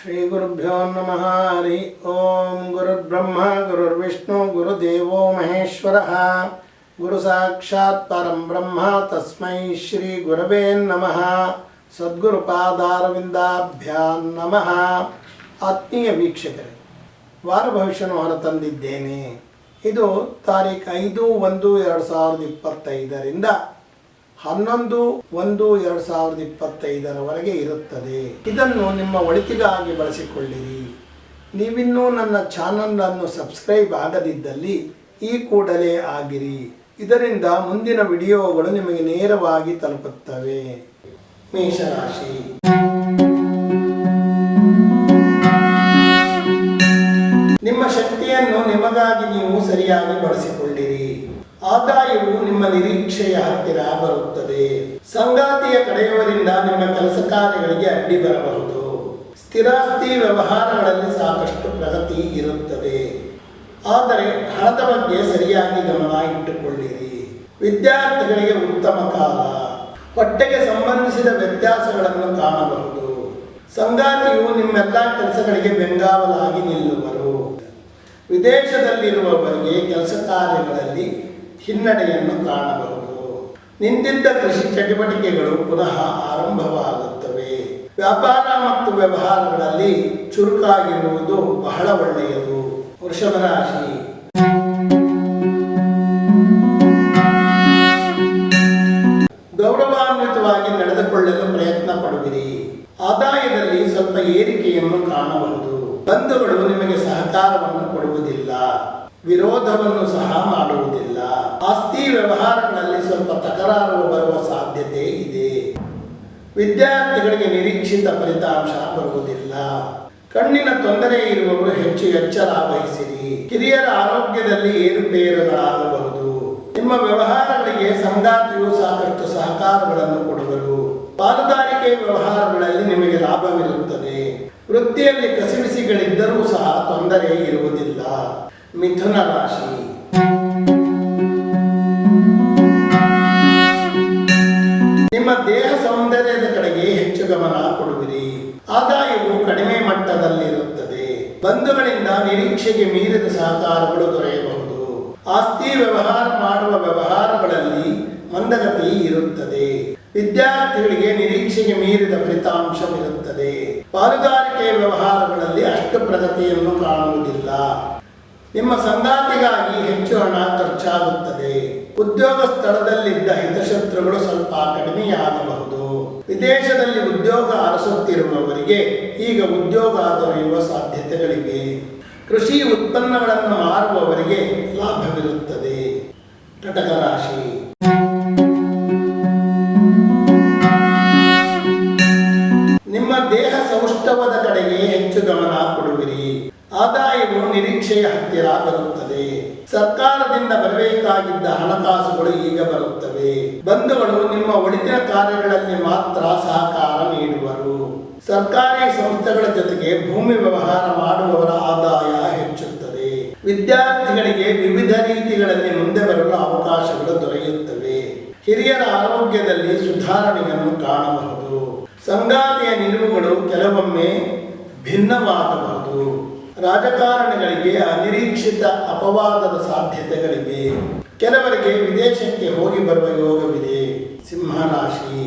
ಶ್ರೀ ಗುರುಭ್ಯೋ ನಮಃ. ಹರಿ ಓಂ. ಗುರುರ್ಬ್ರಹ್ಮ ಗುರುರ್ವಿಷ್ಣು ಗುರುದೇವೋ ಮಹೇಶ್ವರಃ. ಗುರು ಸಾಕ್ಷಾತ್ ಪರಂ ಬ್ರಹ್ಮ ತಸ್ಮೈ ಶ್ರೀ ಗುರವೇ ನಮಃ. ಸದ್ಗುರುಪಾದಾರವಿಂದಾಭ್ಯಾಂ ನಮಃ. ಆತ್ಮೀಯ ವೀಕ್ಷಕರೇ, ವಾರ ಭವಿಷ್ಯವನ್ನು ಹೊರತಂದಿದ್ದೇನೆ. ಇದು ತಾರೀಖು 5/1/2025ರಿಂದ 11/1/2025 ಇರುತ್ತದೆ. ಇದನ್ನು ನಿಮ್ಮ ಒಳಿತಿಗಾಗಿ ಬಳಸಿಕೊಳ್ಳಿರಿ. ನೀವಿನ್ನೂ ನನ್ನ ಚಾನಲನ್ನು ಸಬ್ಸ್ಕ್ರೈಬ್ ಆಗದಿದ್ದಲ್ಲಿ ಈ ಕೂಡಲೇ ಆಗಿರಿ. ಇದರಿಂದ ಮುಂದಿನ ವಿಡಿಯೋಗಳು ನಿಮಗೆ ನೇರವಾಗಿ ತಲುಪುತ್ತವೆ. ಮೇಷರಾಶಿ. ನಿಮ್ಮ ಶಕ್ತಿಯನ್ನು ನಿಮಗಾಗಿ ನೀವು ಸರಿಯಾಗಿ ಬಳಸಿಕೊಳ್ಳಿರಿ. ಆದಾಯವು ನಿಮ್ಮ ನಿರೀಕ್ಷೆಯ ಹತ್ತಿರ ಬರುತ್ತದೆ. ಸಂಗಾತಿಯ ಕಡೆಯವರಿಂದ ನಿಮ್ಮ ಕೆಲಸ ಕಾರ್ಯಗಳಿಗೆ ಅಡ್ಡಿ ಬರಬಹುದು. ಸ್ಥಿರಾಸ್ತಿ ವ್ಯವಹಾರಗಳಲ್ಲಿ ಸಾಕಷ್ಟು ಪ್ರಗತಿ ಇರುತ್ತದೆ. ಆದರೆ ಹಣದ ಬಗ್ಗೆ ಸರಿಯಾಗಿ ಗಮನ ಇಟ್ಟುಕೊಳ್ಳಿರಿ. ವಿದ್ಯಾರ್ಥಿಗಳಿಗೆ ಉತ್ತಮ ಕಾಲ. ಹೊಟ್ಟೆಗೆ ಸಂಬಂಧಿಸಿದ ವ್ಯತ್ಯಾಸಗಳನ್ನು ಕಾಣಬಹುದು. ಸಂಗಾತಿಯು ನಿಮ್ಮೆಲ್ಲ ಕೆಲಸಗಳಿಗೆ ಬೆಂಗಾವಲಾಗಿ ನಿಲ್ಲುವರು. ವಿದೇಶದಲ್ಲಿರುವವರಿಗೆ ಕೆಲಸ ಕಾರ್ಯಗಳಲ್ಲಿ ಹಿನ್ನಡೆಯನ್ನು ಕಾಣಬಹುದು. ನಿಂತಿದ್ದ ಕೃಷಿ ಚಟುವಟಿಕೆಗಳು ಪುನಃ ಆರಂಭವಾಗುತ್ತವೆ. ವ್ಯಾಪಾರ ಮತ್ತು ವ್ಯವಹಾರಗಳಲ್ಲಿ ಚುರುಕಾಗಿರುವುದು ಬಹಳ ಒಳ್ಳೆಯದು. ವೃಷಭ ರಾಶಿ. ಗೌರವಾನ್ವಿತವಾಗಿ ನಡೆದುಕೊಳ್ಳಲು ಪ್ರಯತ್ನ ಪಡುವಿರಿ. ಆದಾಯದಲ್ಲಿ ಸ್ವಲ್ಪ ಏರಿಕೆಯನ್ನು ಕಾಣಬಹುದು. ಬಂಧುಗಳು ನಿಮಗೆ ಸಹಕಾರವನ್ನು ಕೊಡುವುದಿಲ್ಲ, ವಿರೋಧವನ್ನು ಸಹ ಮಾಡುವುದಿಲ್ಲ. ಆಸ್ತಿ ವ್ಯವಹಾರಗಳಲ್ಲಿ ಸ್ವಲ್ಪ ತಕರಾರು ಬರುವ ಸಾಧ್ಯತೆ ಇದೆ. ವಿದ್ಯಾರ್ಥಿಗಳಿಗೆ ನಿರೀಕ್ಷಿತ ಫಲಿತಾಂಶ ಬರುವುದಿಲ್ಲ. ಕಣ್ಣಿನ ತೊಂದರೆ ಇರುವವರು ಹೆಚ್ಚು ಎಚ್ಚರ ವಹಿಸಿರಿ. ಹಿರಿಯರ ಆರೋಗ್ಯದಲ್ಲಿ ಏರುಪೇರುಗಳಾಗಬಹುದು. ನಿಮ್ಮ ವ್ಯವಹಾರಗಳಿಗೆ ಸಂಗಾತಿಯು ಸಾಕಷ್ಟು ಸಹಕಾರಗಳನ್ನು ಕೊಡುವರು. ಪಾಲುದಾರಿಕೆ ವ್ಯವಹಾರಗಳಲ್ಲಿ ನಿಮಗೆ ಲಾಭವಿರುತ್ತದೆ. ವೃತ್ತಿಯಲ್ಲಿ ಕಸಿವಿಸಿಗಳಿದ್ದರೂ ಸಹ ತೊಂದರೆ ಇರುವುದಿಲ್ಲ. ಮಿಥುನ ರಾಶಿ. ನಿಮ್ಮ ದೇಹ ಸೌಂದರ್ಯದ ಕಡೆಗೆ ಹೆಚ್ಚು ಗಮನ ಕೊಡುವಿರಿ. ಆದಾಯವು ಕಡಿಮೆ ಮಟ್ಟದಲ್ಲಿರುತ್ತದೆ. ಬಂಧುಗಳಿಂದ ನಿರೀಕ್ಷೆಗೆ ಮೀರಿದ ಸಹಕಾರಗಳು ದೊರೆಯಬಹುದು. ಆಸ್ತಿ ವ್ಯವಹಾರ ಮಾಡುವ ವ್ಯವಹಾರಗಳಲ್ಲಿ ಮಂದಗತಿ ಇರುತ್ತದೆ. ವಿದ್ಯಾರ್ಥಿಗಳಿಗೆ ನಿರೀಕ್ಷೆಗೆ ಮೀರಿದ ಫಲಿತಾಂಶವಿರುತ್ತದೆ. ಪಾಲುದಾರಿಕೆ ವ್ಯವಹಾರಗಳಲ್ಲಿ ಅಷ್ಟು ಪ್ರಗತಿಯನ್ನು ಕಾಣುವುದಿಲ್ಲ. ನಿಮ್ಮ ಸಂಗಾತಿಗಾಗಿ ಹೆಚ್ಚು ಹಣ ಖರ್ಚಾಗುತ್ತದೆ. ಉದ್ಯೋಗ ಸ್ಥಳದಲ್ಲಿದ್ದ ಹಿತಶತ್ರುಗಳು ಸ್ವಲ್ಪ ಕಡಿಮೆಯಾಗಬಹುದು. ವಿದೇಶದಲ್ಲಿ ಉದ್ಯೋಗ ಅರಸುತ್ತಿರುವವರಿಗೆ ಈಗ ಉದ್ಯೋಗ ದೊರೆಯುವ ಸಾಧ್ಯತೆಗಳಿವೆ. ಕೃಷಿ ಉತ್ಪನ್ನಗಳನ್ನು ಮಾರುವವರಿಗೆ ಲಾಭವಿರುತ್ತದೆ. ಕಟಕ ರಾಶಿ. ನಿಮ್ಮ ದೇಹ ಸೌಷ್ಠವದ ಕಡೆಗೆ ಹೆಚ್ಚು ಗಮನ ಕೊಡುವಿರಿ. ಆದಾಯವು ನಿರೀಕ್ಷೆಯ ಹತ್ತಿರ ಬರುತ್ತದೆ. ಸರ್ಕಾರದಿಂದ ಬರಬೇಕಾಗಿದ್ದ ಹಣಕಾಸುಗಳು ಈಗ ಬರುತ್ತವೆ. ಬಂಧುಗಳು ನಿಮ್ಮ ಒಳಿತಿನ ಕಾರ್ಯಗಳಲ್ಲಿ ಮಾತ್ರ ಸಹಕಾರ ನೀಡುವರು. ಸರ್ಕಾರಿ ಸಂಸ್ಥೆಗಳ ಜೊತೆಗೆ ಭೂಮಿ ವ್ಯವಹಾರ ಮಾಡುವವರ ಆದಾಯ ಹೆಚ್ಚುತ್ತದೆ. ವಿದ್ಯಾರ್ಥಿಗಳಿಗೆ ವಿವಿಧ ರೀತಿಗಳಲ್ಲಿ ಮುಂದೆ ಬರಲು ಅವಕಾಶಗಳು ದೊರೆಯುತ್ತವೆ. ಹಿರಿಯರ ಆರೋಗ್ಯದಲ್ಲಿ ಸುಧಾರಣೆಯನ್ನು ಕಾಣಬಹುದು. ಸಂಗಾತಿಯ ನಿಲುವುಗಳು ಕೆಲವೊಮ್ಮೆ ಭಿನ್ನವಾಗಬಹುದು. ರಾಜಕಾರಣಿಗಳಿಗೆ ಅನಿರೀಕ್ಷಿತ ಅಪವಾದದ ಸಾಧ್ಯತೆಗಳಿವೆ. ಕೆಲವರಿಗೆ ವಿದೇಶಕ್ಕೆ ಹೋಗಿ ಬರುವ ಯೋಗವಿದೆ. ಸಿಂಹರಾಶಿ.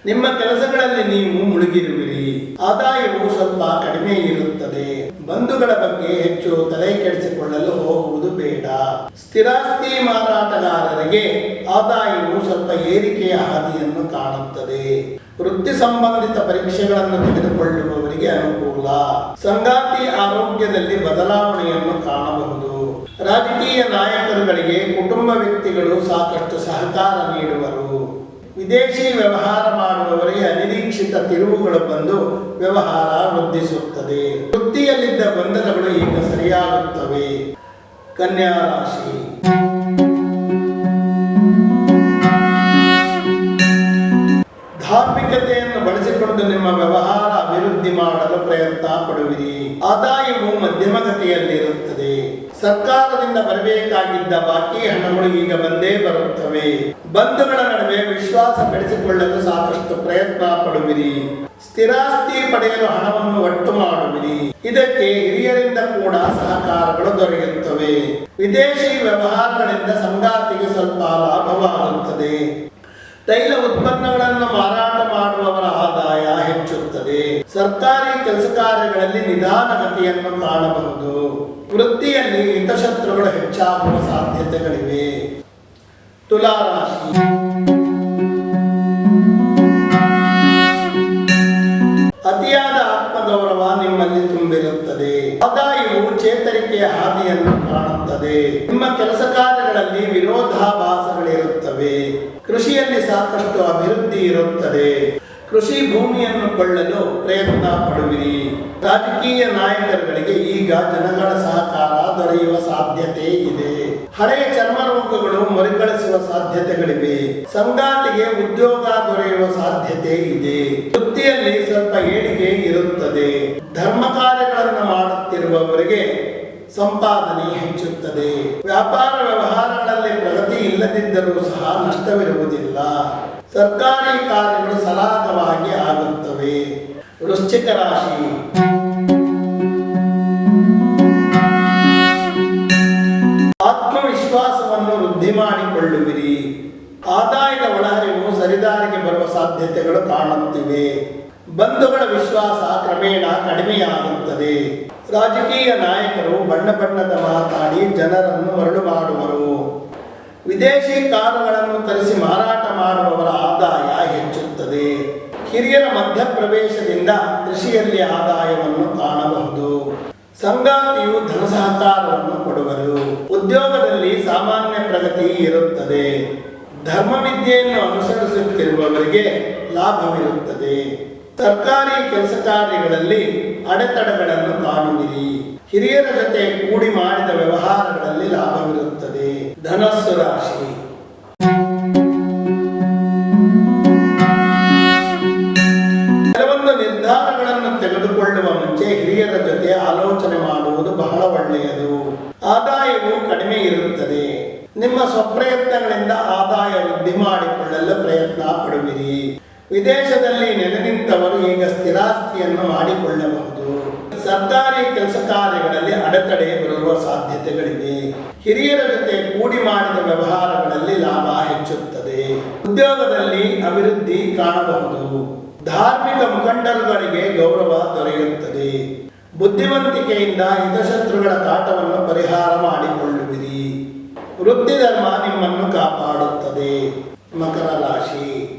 ನಿಮ್ಮ ಕೆಲಸಗಳಲ್ಲಿ ನೀವು ಮುಳುಗಿರುವಿರಿ. ಆದಾಯವು ಸ್ವಲ್ಪ ಕಡಿಮೆ ಇರುತ್ತದೆ. ಬಂಧುಗಳ ಬಗ್ಗೆ ಹೆಚ್ಚು ತಲೆ ಕೆಡಿಸಿಕೊಳ್ಳಲು ಹೋಗುವುದು ಬೇಡ. ಸ್ಥಿರಾಸ್ತಿ ಮಾರಾಟಗಾರರಿಗೆ ಆದಾಯವು ಸ್ವಲ್ಪ ಏರಿಕೆಯ ಹಾದಿಯನ್ನು ಕಾಣುತ್ತದೆ. ವೃತ್ತಿ ಸಂಬಂಧಿತ ಪರೀಕ್ಷೆಗಳನ್ನು ತೆಗೆದುಕೊಳ್ಳುವವರಿಗೆ ಅನುಕೂಲ. ಸಂಗಾತಿ ಆರೋಗ್ಯದಲ್ಲಿ ಬದಲಾವಣೆಯನ್ನು ಕಾಣಬಹುದು. ರಾಜಕೀಯ ನಾಯಕರುಗಳಿಗೆ ಕುಟುಂಬ ವ್ಯಕ್ತಿಗಳು ಸಾಕಷ್ಟು ಸಹಕಾರ ನೀಡುವರು. ವಿದೇಶಿ ವ್ಯವಹಾರ ಮಾಡುವವರಿಗೆ ಅನಿರೀಕ್ಷಿತ ತಿರುವುಗಳು ಬಂದು ವ್ಯವಹಾರ ವೃದ್ಧಿಸುತ್ತದೆ. ವೃತ್ತಿಯಲ್ಲಿದ್ದ ಗೊಂದಲಗಳು ಈಗ ಸರಿಯಾಗುತ್ತವೆ. ಕನ್ಯಾ ರಾಶಿ. ಧಾರ್ಮಿಕತೆಯನ್ನು ಬಳಸಿಕೊಂಡು ನಿಮ್ಮ ವ್ಯವಹಾರ ಅಭಿವೃದ್ಧಿ ಮಾಡಲು ಪ್ರಯತ್ನ ಪಡುವಿರಿ. ಆದಾಯವು ಮಧ್ಯಮಗತಿಯಲ್ಲಿರುತ್ತದೆ. ಸರ್ಕಾರದಿಂದ ಬರಬೇಕಾಗಿದ್ದ ಬಾಕಿ ಹಣಗಳು ಈಗ ಬಂದೇ ಬರುತ್ತವೆ. ಬಂಧುಗಳ ನಡುವೆ ವಿಶ್ವಾಸ ಬೆಳೆಸಿಕೊಳ್ಳಲು ಸಾಕಷ್ಟು ಪ್ರಯತ್ನ ಪಡುವಿರಿ. ಸ್ಥಿರಾಸ್ತಿ ಪಡೆಯಲು ಹಣವನ್ನು ಒಟ್ಟು ಮಾಡುವಿರಿ. ಇದಕ್ಕೆ ಹಿರಿಯರಿಂದ ಕೂಡ ಸಹಕಾರಗಳು ದೊರೆಯುತ್ತವೆ. ವಿದೇಶಿ ವ್ಯವಹಾರಗಳಿಂದ ಸಂಗಾತಿಗೆ ಸ್ವಲ್ಪ ಲಾಭವಾಗುತ್ತದೆ. ತೈಲ ಉತ್ಪನ್ನಗಳನ್ನು ಮಾರಾಟ ಮಾಡುವವರ ಆದಾಯ ಹೆಚ್ಚುತ್ತದೆ. ಸರ್ಕಾರಿ ಕೆಲಸ ಕಾರ್ಯಗಳಲ್ಲಿ ನಿಧಾನಗತಿಯನ್ನು ಕಾಣಬಹುದು. ವೃತ್ತಿಯಲ್ಲಿ ಹಿತಶತ್ರುಗಳು ಹೆಚ್ಚಾಗುವ ಸಾಧ್ಯತೆಗಳಿವೆ. ತುಲಾರಾಶಿ. ಅತಿಯಾದ ಆತ್ಮಗೌರವ ನಿಮ್ಮಲ್ಲಿ ತುಂಬಿರುತ್ತದೆ. ಆದಾಯವು ಚೇತರಿಕೆಯ ಹಾದಿಯನ್ನು ಕಾಣುತ್ತದೆ. ನಿಮ್ಮ ಕೆಲಸ ಕಾರ್ಯಗಳಲ್ಲಿ ವಿರೋಧಾಭಾಸಗಳಿರುತ್ತವೆ. ಕೃಷಿಯಲ್ಲಿ ಸಾಕಷ್ಟು ಅಭಿವೃದ್ಧಿ ಇರುತ್ತದೆ. ಕೃಷಿ ಭೂಮಿಯನ್ನು ಕೊಳ್ಳಲು ಪ್ರಯತ್ನ ಪಡುವಿರಿ. ರಾಜಕೀಯ ನಾಯಕರುಗಳಿಗೆ ಈಗ ಜನಗಳ ಸಹಕಾರ ದೊರೆಯುವ ಸಾಧ್ಯತೆ ಇದೆ. ಹಳೆಯ ಚರ್ಮ ರೋಗಗಳು ಮರುಕಳಿಸುವ ಸಾಧ್ಯತೆಗಳಿವೆ. ಸಂಗಾತಿಗೆ ಉದ್ಯೋಗ ದೊರೆಯುವ ಸಾಧ್ಯತೆ ಇದೆ. ವೃತ್ತಿಯಲ್ಲಿ ಸ್ವಲ್ಪ ಏಳಿಗೆ ಇರುತ್ತದೆ. ಧರ್ಮ ಕಾರ್ಯಗಳನ್ನು ಮಾಡುತ್ತಿರುವವರಿಗೆ ಸಂಪಾದನೆ ಹೆಚ್ಚುತ್ತದೆ. ವ್ಯಾಪಾರ ವ್ಯವಹಾರಗಳಲ್ಲಿ ಪ್ರಗತಿ ಇಲ್ಲದಿದ್ದರೂ ಸಹ ನಷ್ಟವಿರುವುದಿಲ್ಲ. ಸರ್ಕಾರಿ ಕಾರ್ಯಗಳು ಸರಾಗವಾಗಿ ಆಗುತ್ತವೆ. ವೃಶ್ಚಿಕ ರಾಶಿ. ಆತ್ಮವಿಶ್ವಾಸವನ್ನು ವೃದ್ಧಿ ಮಾಡಿಕೊಳ್ಳುವಿರಿ. ಆದಾಯದ ಒಳಹರಿವು ಸರಿದಾರಿಗೆ ಬರುವ ಸಾಧ್ಯತೆಗಳು ಕಾಣುತ್ತಿವೆ. ಬಂಧುಗಳ ವಿಶ್ವಾಸ ಕ್ರಮೇಣ ಕಡಿಮೆಯಾಗುತ್ತದೆ. ರಾಜಕೀಯ ನಾಯಕರು ಬಣ್ಣ ಬಣ್ಣದ ಮಾತಾಡಿ ಜನರನ್ನು ಮರಳು ಮಾಡುವರು. ವಿದೇಶಿ ಕಾರುಗಳನ್ನು ತರಿಸಿ ಮಾರಾಟ ಮಾಡುವವರ ಆದಾಯ ಹೆಚ್ಚುತ್ತದೆ. ಹಿರಿಯರ ಮಧ್ಯಪ್ರವೇಶದಿಂದ ಕೃಷಿಯಲ್ಲಿ ಆದಾಯವನ್ನು ಕಾಣಬಹುದು. ಸಂಗಾತಿಯು ಧನ ಸಹಕಾರವನ್ನು ಕೊಡುವರು. ಉದ್ಯೋಗದಲ್ಲಿ ಸಾಮಾನ್ಯ ಪ್ರಗತಿ ಇರುತ್ತದೆ. ಧರ್ಮವಿದ್ಯೆಯನ್ನು ಅನುಸರಿಸುತ್ತಿರುವವರಿಗೆ ಲಾಭವಿರುತ್ತದೆ. ಸರ್ಕಾರಿ ಕೆಲಸ ಕಾರ್ಯಗಳಲ್ಲಿ ಅಡೆತಡೆಗಳನ್ನು ಕಾಣುವಿರಿ. ಹಿರಿಯರ ಜೊತೆ ಕೂಡಿ ಮಾಡಿದ ವ್ಯವಹಾರಗಳಲ್ಲಿ ಲಾಭವಿರುತ್ತದೆ. ಧನಸ್ಸು ರಾಶಿ. ಕೆಲವೊಂದು ನಿರ್ಧಾರಗಳನ್ನು ತೆಗೆದುಕೊಳ್ಳುವ ಮುಂಚೆ ಹಿರಿಯರ ಜೊತೆ ಆಲೋಚನೆ ಮಾಡುವುದು ಬಹಳ ಒಳ್ಳೆಯದು. ಆದಾಯವು ಕಡಿಮೆ ಇರುತ್ತದೆ. ನಿಮ್ಮ ಸ್ವಪ್ರಯತ್ನಗಳಿಂದ ಆದಾಯ ವೃದ್ಧಿ ಮಾಡಿಕೊಳ್ಳಲು ಪ್ರಯತ್ನ ಪಡುವಿರಿ. ವಿದೇಶದಲ್ಲಿ ನೆಲೆ ನಿಂತವರು ಈಗ ಸ್ಥಿರಾಸ್ತಿಯನ್ನು ಮಾಡಿಕೊಳ್ಳಬಹುದು. ಸರ್ಕಾರಿ ಕೆಲಸ ಕಾರ್ಯಗಳಲ್ಲಿ ಅಡೆತಡೆ ಬರುವ ಸಾಧ್ಯತೆಗಳಿವೆ. ಹಿರಿಯರ ಜೊತೆ ಕೂಡಿ ಮಾಡಿದ ವ್ಯವಹಾರಗಳಲ್ಲಿ ಲಾಭ ಹೆಚ್ಚುತ್ತದೆ. ಉದ್ಯೋಗದಲ್ಲಿ ಅಭಿವೃದ್ಧಿ ಕಾಣಬಹುದು. ಧಾರ್ಮಿಕ ಮುಖಂಡರುಗಳಿಗೆ ಗೌರವ ದೊರೆಯುತ್ತದೆ. ಬುದ್ಧಿವಂತಿಕೆಯಿಂದ ಹಿತಶತ್ರುಗಳ ಕಾಟವನ್ನು ಪರಿಹಾರ ಮಾಡಿಕೊಳ್ಳುವಿರಿ. ವೃತ್ತಿ ಧರ್ಮ ನಿಮ್ಮನ್ನು ಕಾಪಾಡುತ್ತದೆ. ಮಕರ ರಾಶಿ.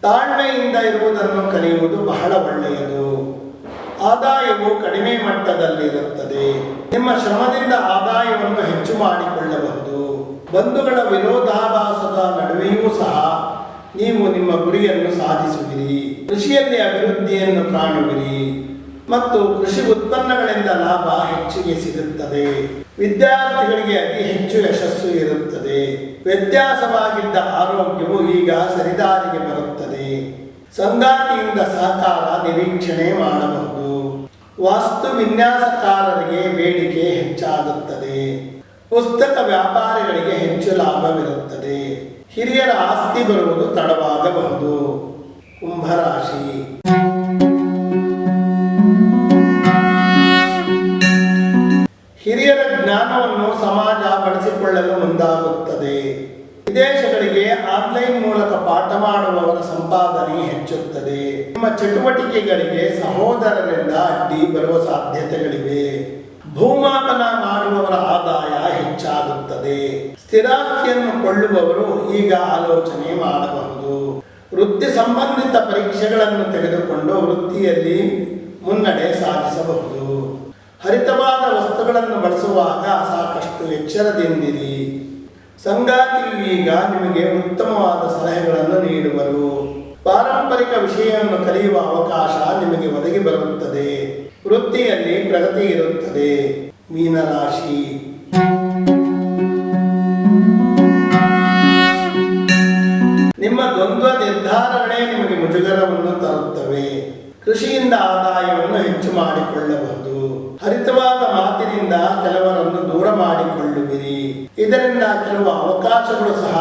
ತಾಳ್ಮೆಯಿಂದ ಇರುವುದನ್ನು ಕಲಿಯುವುದು ಬಹಳ ಒಳ್ಳೆಯದು. ಆದಾಯವು ಕಡಿಮೆ ಮಟ್ಟದಲ್ಲಿರುತ್ತದೆ. ನಿಮ್ಮ ಶ್ರಮದಿಂದ ಆದಾಯವನ್ನು ಹೆಚ್ಚು ಮಾಡಿಕೊಳ್ಳಬಹುದು. ಬಂಧುಗಳ ವಿರೋಧಾಭಾಸದ ನಡುವೆಯೂ ಸಹ ನೀವು ನಿಮ್ಮ ಗುರಿಯನ್ನು ಸಾಧಿಸುವಿರಿ. ಕೃಷಿಯಲ್ಲಿ ಅಭಿವೃದ್ಧಿಯನ್ನು ಕಾಣುವಿರಿ ಮತ್ತು ಕೃಷಿ ಉತ್ಪನ್ನಗಳಿಂದ ಲಾಭ ಹೆಚ್ಚಿಗೆ ಸಿಗುತ್ತದೆ. ವಿದ್ಯಾರ್ಥಿಗಳಿಗೆ ಅತಿ ಹೆಚ್ಚು ಯಶಸ್ಸು ಇರುತ್ತದೆ. ವ್ಯತ್ಯಾಸವಾಗಿದ್ದ ಆರೋಗ್ಯವು ಈಗ ಸರಿದಾರಿಗೆ ಬರುತ್ತದೆ. ಸಂಗಾತಿಯಿಂದ ಸಹಕಾರ ನಿರೀಕ್ಷಣೆ ಮಾಡಬಹುದು. ವಾಸ್ತು ವಿನ್ಯಾಸಕಾರರಿಗೆ ಬೇಡಿಕೆ ಹೆಚ್ಚಾಗುತ್ತದೆ. ಪುಸ್ತಕ ವ್ಯಾಪಾರಿಗಳಿಗೆ ಹೆಚ್ಚು ಲಾಭವಿರುತ್ತದೆ. ಹಿರಿಯರ ಆಸ್ತಿ ಬರುವುದು ತಡವಾಗಬಹುದು. ಕುಂಭರಾಶಿ. ಹಿರಿಯರ ಜ್ಞಾನವನ್ನು ಸಮಾಜ ಬಳಸಿಕೊಳ್ಳಲು ಮುಂದಾಗುತ್ತದೆ. ವಿದೇಶಗಳಿಗೆ ಆನ್ಲೈನ್ ಮೂಲಕ ಪಾಠ ಮಾಡುವವರ ಸಂಪಾದನೆ ಹೆಚ್ಚುತ್ತದೆ. ನಿಮ್ಮ ಚಟುವಟಿಕೆಗಳಿಗೆ ಸಹೋದರರಿಂದ ಅಡ್ಡಿ ಬರುವ ಸಾಧ್ಯತೆಗಳಿವೆ. ಭೂಮಾಪನ ಮಾಡುವವರ ಆದಾಯ ಹೆಚ್ಚಾಗುತ್ತದೆ. ಸ್ಥಿರಾಸ್ತಿಯನ್ನು ಕೊಳ್ಳುವವರು ಈಗ ಆಲೋಚನೆ ಮಾಡಬಹುದು. ವೃತ್ತಿ ಸಂಬಂಧಿತ ಪರೀಕ್ಷೆಗಳನ್ನು ತೆಗೆದುಕೊಂಡು ವೃತ್ತಿಯಲ್ಲಿ ಮುನ್ನಡೆ ಸಾಧಿಸಬಹುದು. ಹರಿತವಾದ ವಸ್ತುಗಳನ್ನು ಬಳಸುವಾಗ ಸಾಕಷ್ಟು ಎಚ್ಚರದಿಂದಿರಿ. ಸಂಗಾತಿಯು ಈಗ ನಿಮಗೆ ಉತ್ತಮವಾದ ಸಲಹೆಗಳನ್ನು ನೀಡುವರು. ಪಾರಂಪರಿಕ ವಿಷಯವನ್ನು ಕಲಿಯುವ ಅವಕಾಶ ನಿಮಗೆ ಒದಗಿ ಬರುತ್ತದೆ. ವೃತ್ತಿಯಲ್ಲಿ ಪ್ರಗತಿ ಇರುತ್ತದೆ. ಮೀನರಾಶಿ. ನಿಮ್ಮ ದ್ವಂದ್ವ ನಿರ್ಧಾರಗಳೇ ನಿಮಗೆ ಮುಜುಗರವನ್ನು ತರುತ್ತವೆ. ಕೃಷಿಯಿಂದ ಆದಾಯವನ್ನು ಹೆಚ್ಚು ಮಾಡಿಕೊಳ್ಳಬಹುದು. ಹರಿತವಾದ ಮಾತಿನಿಂದ ಕೆಲವರನ್ನು ದೂರ ಮಾಡಿಕೊಳ್ಳುವಿರಿ. ಇದರಿಂದ ಕೆಲವು ಅವಕಾಶಗಳು ಸಹ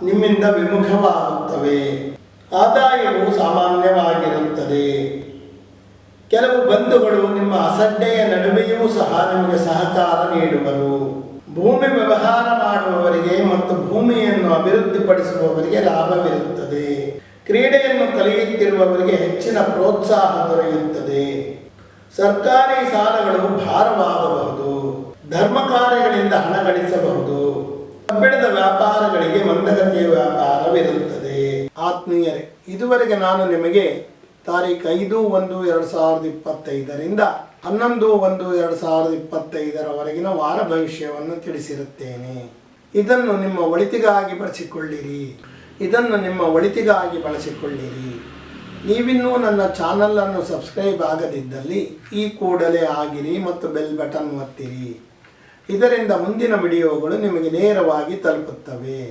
ನಿಮ್ಮಿಂದ ವಿಮುಖವಾಗುತ್ತವೆ. ಆದಾಯವು ಸಾಮಾನ್ಯವಾಗಿರುತ್ತದೆ. ಕೆಲವು ಬಂಧುಗಳು ನಿಮ್ಮ ಅಸಡ್ಡೆಯ ನಡುವೆಯೂ ಸಹ ನಿಮಗೆ ಸಹಕಾರ ನೀಡುವರು. ಭೂಮಿ ವ್ಯವಹಾರ ಮಾಡುವವರಿಗೆ ಮತ್ತು ಭೂಮಿಯನ್ನು ಅಭಿವೃದ್ಧಿಪಡಿಸುವವರಿಗೆ ಲಾಭವಿರುತ್ತದೆ. ಕ್ರೀಡೆಯನ್ನು ಕಲಿಯುತ್ತಿರುವವರಿಗೆ ಹೆಚ್ಚಿನ ಪ್ರೋತ್ಸಾಹ ದೊರೆಯುತ್ತದೆ. ಸರ್ಕಾರಿ ಸಾಲಗಳು ಭಾರವಾಗಬಹುದು. ಧರ್ಮ ಕಾರ್ಯಗಳಿಂದ ಹಣ ಗಳಿಸಬಹುದು. ಕಬ್ಬಿಣದ ವ್ಯಾಪಾರಗಳಿಗೆ ಮಂದಗತಿಯ ವ್ಯಾಪಾರವಿರುತ್ತದೆ. ಆತ್ಮೀಯರೇ, ಇದುವರೆಗೆ ನಾನು ನಿಮಗೆ ತಾರೀಖು 5/1/2025 11/1/2025 ವಾರ ಭವಿಷ್ಯವನ್ನು ತಿಳಿಸಿರುತ್ತೇನೆ. ಇದನ್ನು ನಿಮ್ಮ ಒಳಿತಿಗಾಗಿ ಬಳಸಿಕೊಳ್ಳಿರಿ. ನೀವಿನ್ನೂ ನನ್ನ ಚಾನಲನ್ನು ಸಬ್ಸ್ಕ್ರೈಬ್ ಆಗದಿದ್ದಲ್ಲಿ ಈ ಕೂಡಲೇ ಆಗಿರಿ ಮತ್ತು ಬೆಲ್ ಬಟನ್ ಒತ್ತಿರಿ. ಇದರಿಂದ ಮುಂದಿನ ವಿಡಿಯೋಗಳು ನಿಮಗೆ ನೇರವಾಗಿ ತಲುಪುತ್ತವೆ.